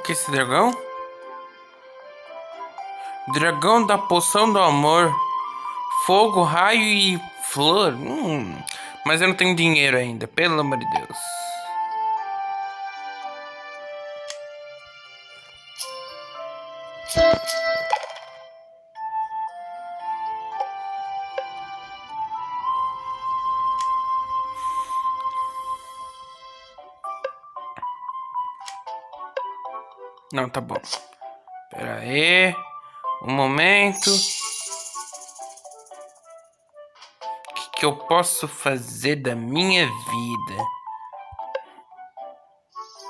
que é esse dragão? Dragão da poção do amor. Fogo, raio e flor. Mas eu não tenho dinheiro ainda, pelo amor de Deus. Não, tá bom. Pera aí. Um momento. O que eu posso fazer da minha vida?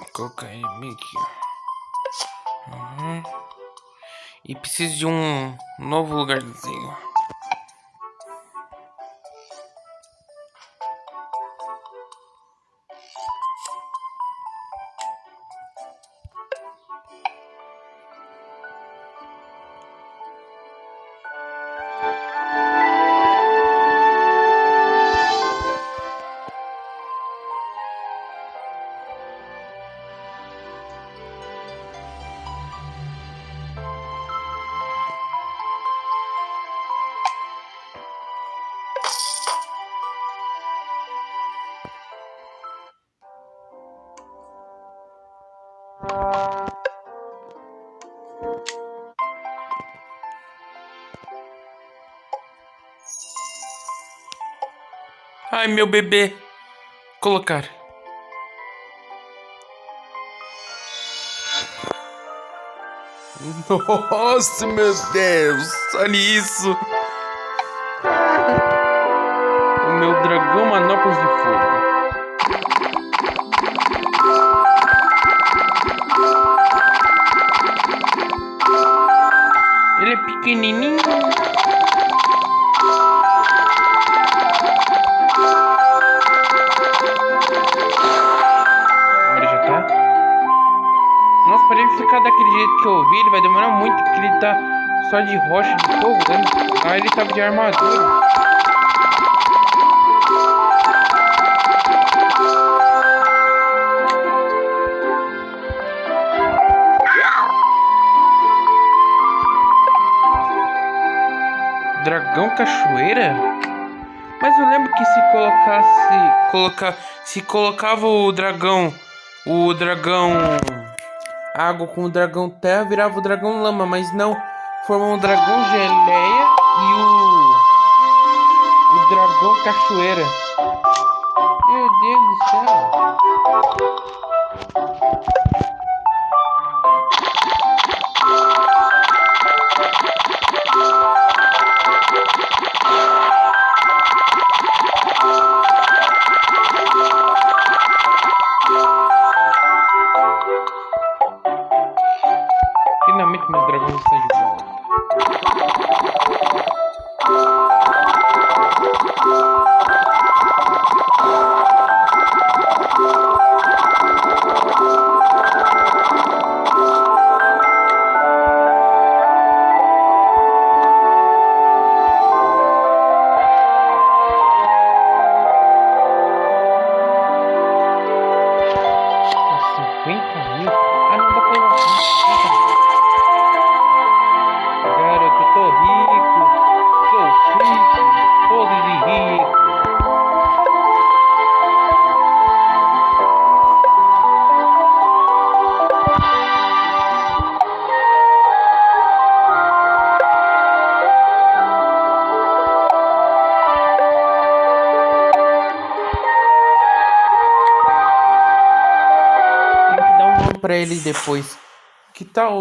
Vou colocar ele bem aqui. E preciso de um novo lugarzinho. Ai, meu bebê. Colocar. Nossa, meu Deus. Olha isso. O meu dragão manoplas de fogo. Ele é pequenininho. Agora já tá. Nossa, para ele ficar daquele jeito que eu vi, ele vai demorar muito, porque ele tá só de rocha de fogo, né? Ah, ele tava de armadura. Dragão cachoeira? Mas eu lembro que se colocava o dragão água com o dragão terra, virava o dragão lama, mas não, formou um dragão geleia e o dragão cachoeira. Meu Deus do céu. Finalmente meus dragões estão de volta. Pra ele depois. Que tal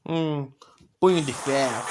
um punho de ferro?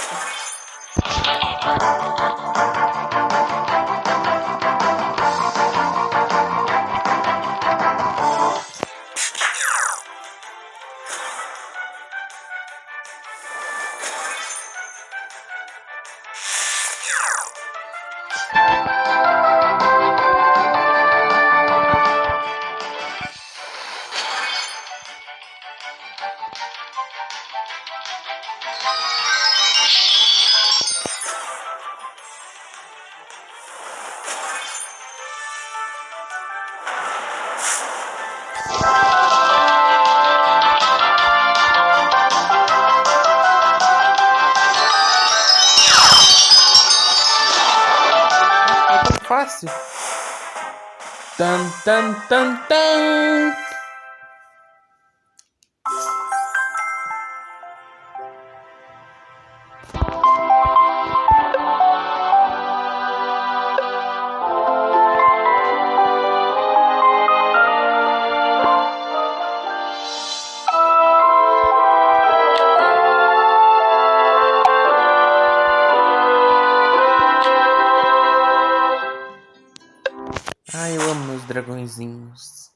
fácil. Tan, tan, tan, tan. Ai, eu amo meus dragõezinhos.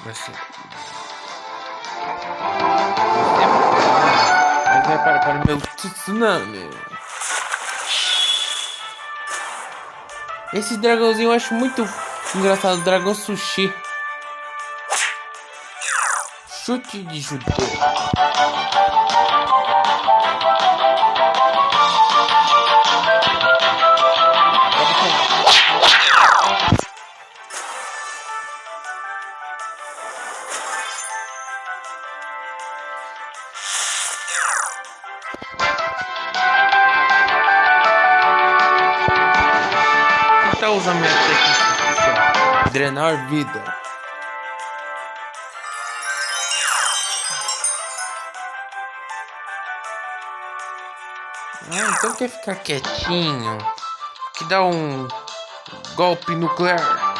Você vai para o meu tsunami. Esse dragãozinho eu acho muito engraçado. Dragão sushi. Chute de judeu. Tentar usar minha técnica especial. Drenar vida. Ah, então quer ficar quietinho? Que dá um golpe nuclear.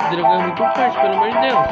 Esse dragão é muito forte, pelo amor de Deus.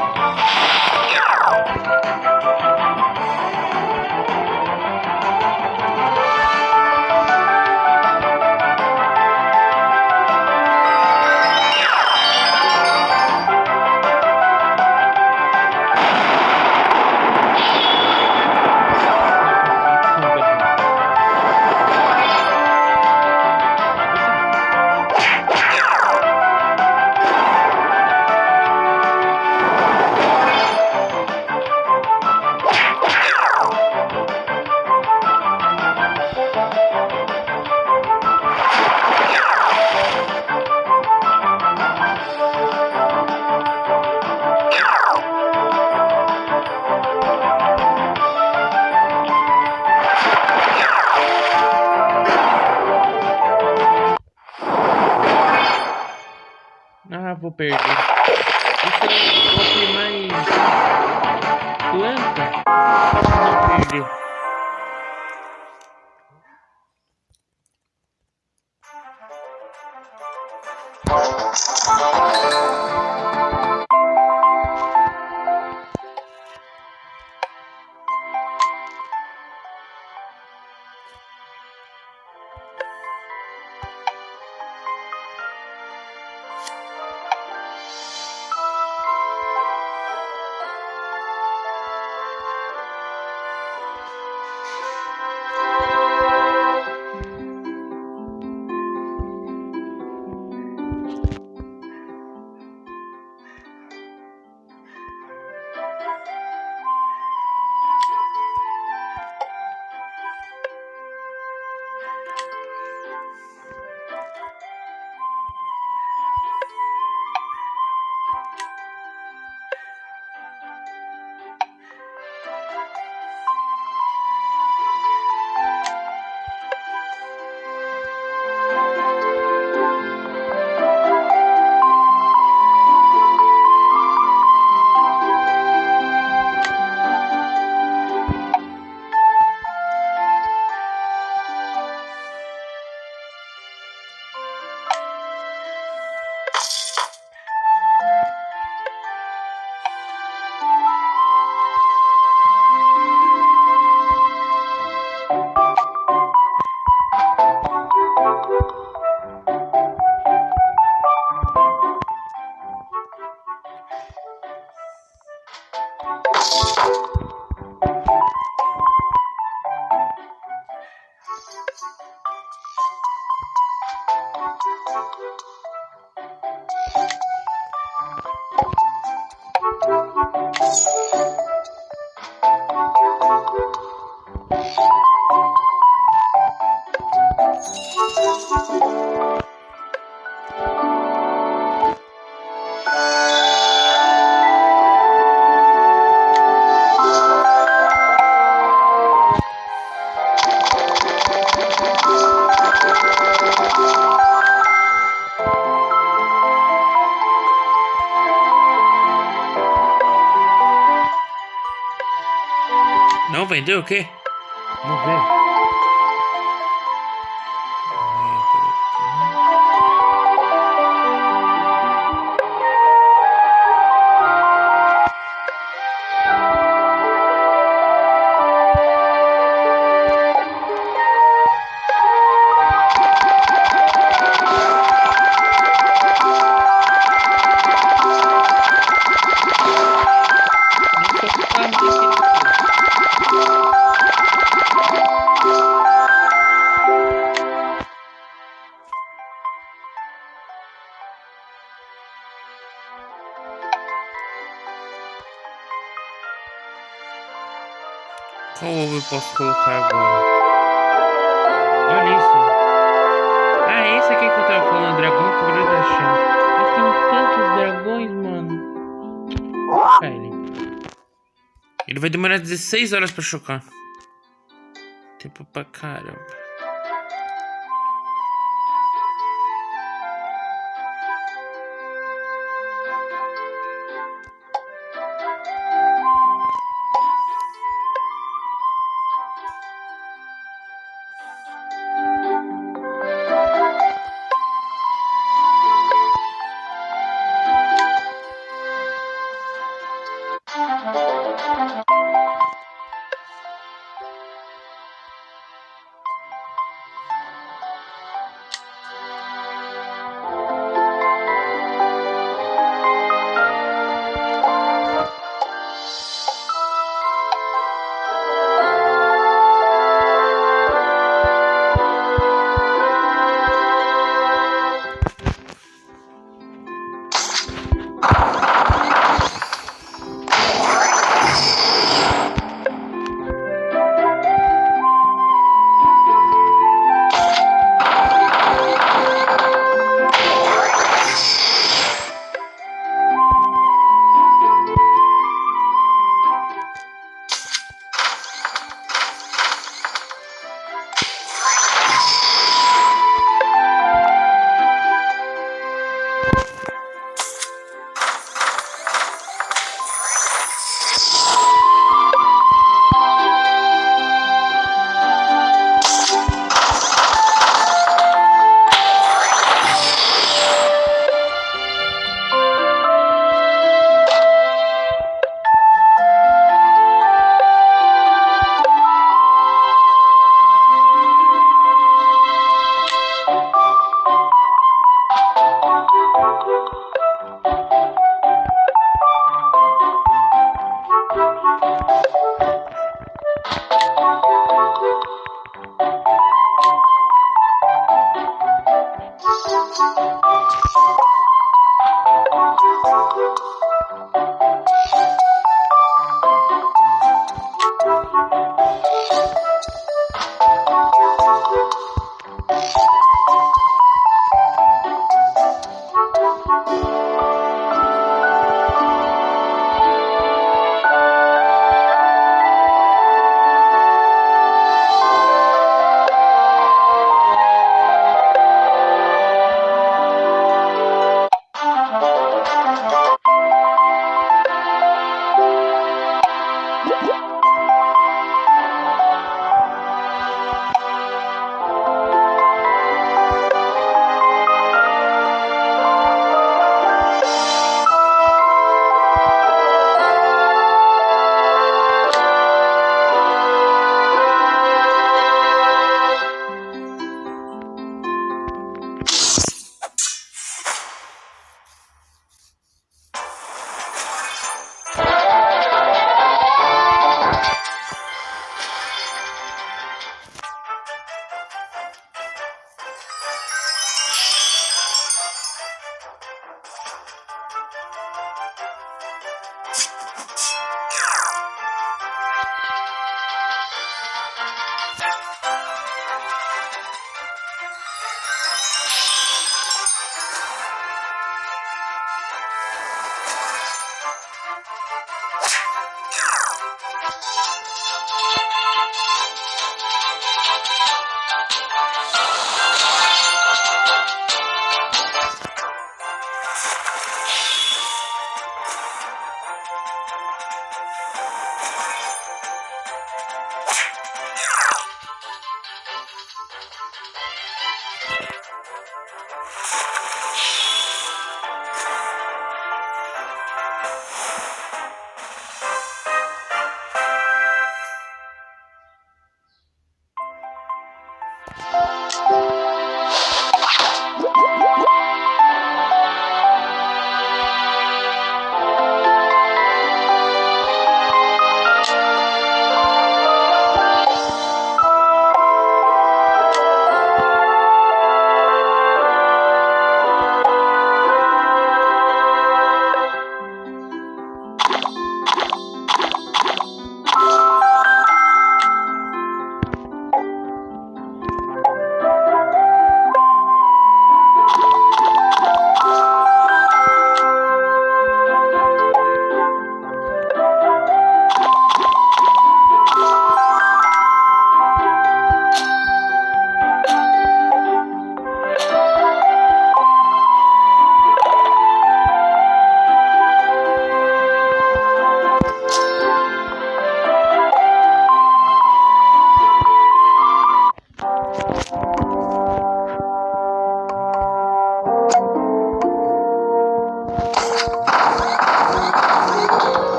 Ah, vou perder. Então eu vou ter mais planta. Não perder. Não vendeu o quê? Vamos ver. Qual ovo eu posso colocar agora? Olha isso. Ah, esse aqui que eu tava falando, dragão cobrador da chance. Mas tem tantos dragões, mano. Chocar ele. Ele vai demorar 16 horas pra chocar. Tempo pra caramba.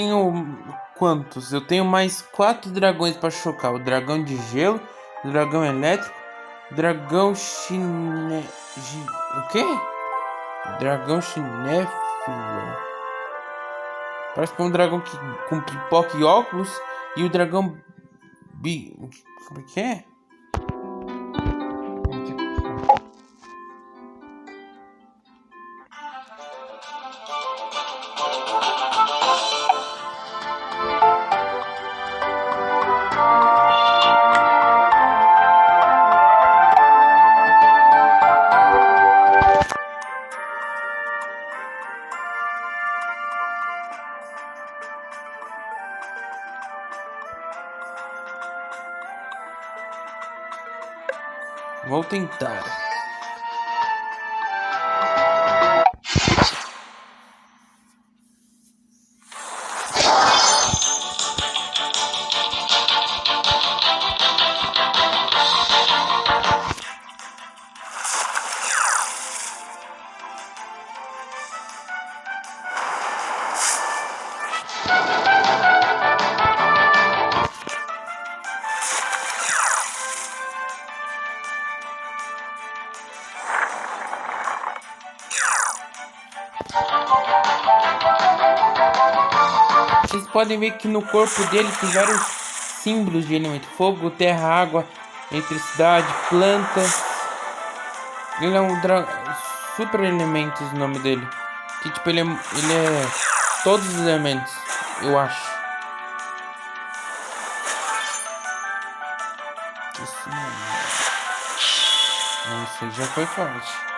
tenho quantos? Eu tenho mais 4 dragões para chocar. O dragão de gelo, o dragão elétrico, o dragão O quê? Dragão cinéfilo. Parece que é um dragão com pipoca e óculos. E o dragão Como é que é? Vou tentar. Vocês podem ver que no corpo dele tem vários símbolos de elemento: fogo, terra, água, eletricidade, planta. Ele é um super elementos, o nome dele. Que tipo, ele é todos os elementos, eu acho. Isso aí já foi forte.